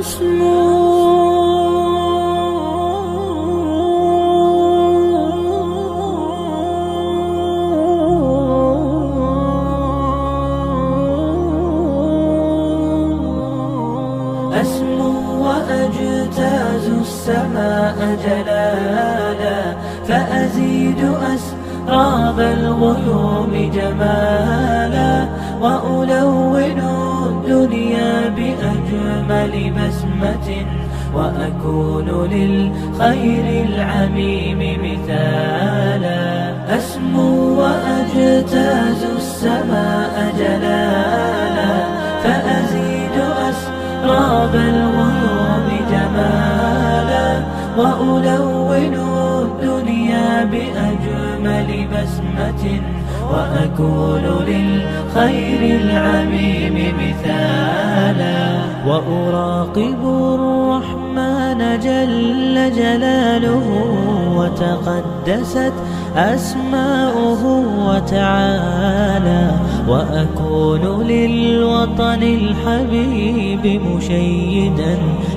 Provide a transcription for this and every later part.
أسمو وأجتاز السماء جلالا، فأزيد أسراب الغيوم جمالا، وألون الدنيا بأجمل بسمة، وأكون للخير العميم مثالا. أسمو وأجتاز السماء جلالا، فأزيد أسراب الغيوم جمالا، وألون الدنيا بأجمل بسمة، وأكون للخير العميم مثالا. وأراقب الرحمن جل جلاله، وتقدست أسماؤه وتعالى، وأكون للوطن الحبيب مشيدا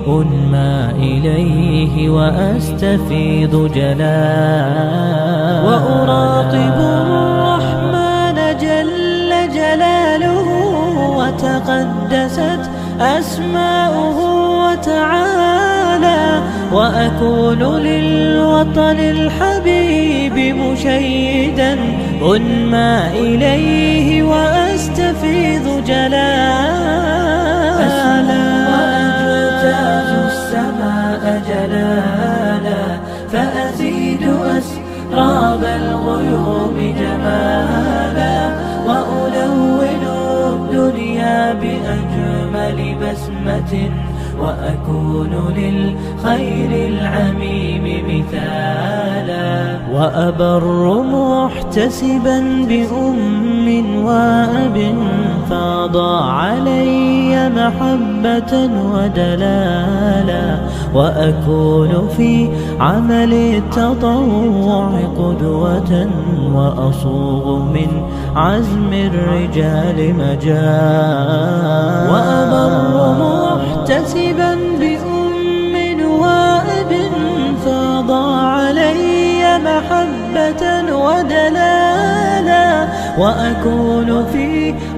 أنمى إليه وأستفيض جلالا. وأراقب الرحمن جل جلاله، وتقدست أسماؤه وتعالى، وأكون للوطن الحبيب مشيدا أنمى إليه وأستفيض جلالا. وأجتاز السماء جلالا، فأزيد أسراب الغيوم جمالا، وألون الدنيا بأجمل بسمة، وأكون للخير العميم مثالا. وأبر محتسبا بأم وأب، فاض علي محبة ودلالا، وأكون في عمل التطوع قدوة، وأصوغ من عزم الرجال مجالا. وأبر محتسبا بأم وأب، فاض علي محبة ودلالا، وأكون في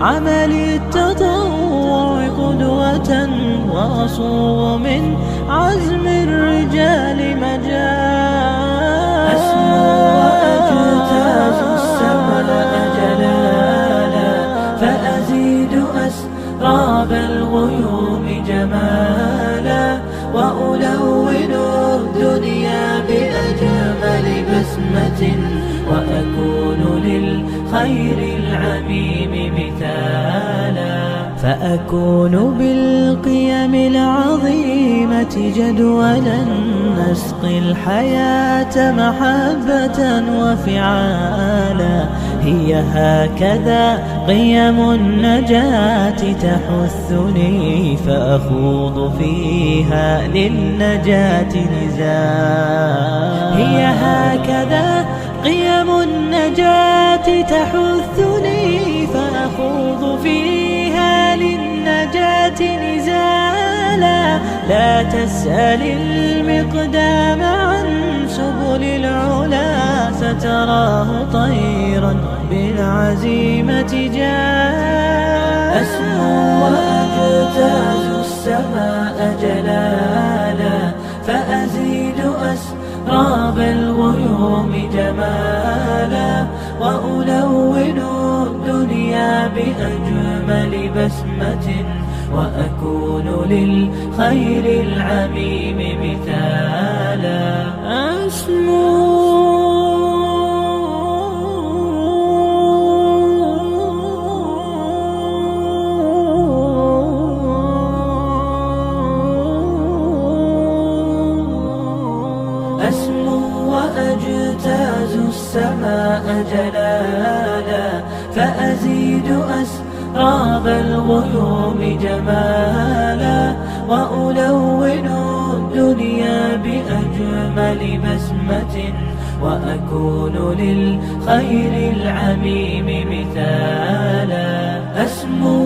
عمل التطوع قدوة، وأصوغ من عزم الرجال مجالا. أسمو وأجتاز السماء جلالا، فأزيد أسراب الغيوم جمالا، وألون الدنيا بأجمل بسمة، وأكون للخير العميم مثالا. فأكون بالقيم العظيمة جدولا، نسقي الحياة محبة وفعالا. هي هكذا قيم النجاة تحثني، فأخوض فيها للنجاة نزالا. هي هكذا قيم النجاة تحثني، فأخوض فيها للنجاة نزالا. لا تسأل المقدام عن سبل العلا، ستراه طيرا بالعزيمة جاء. أسمو وأجتاز السماء جلالا، فأزيد أسراب الغيوم جمالا، وألون الدنيا بأجمل بسمة، وأكون للخير العميم مثالا. أسمو وأجتاز السماء جلالا، فأزيد أسراب الغيوم جمالا، وألون الدنيا بأجمل بسمة، وأكون للخير العميم مثالا. أسمو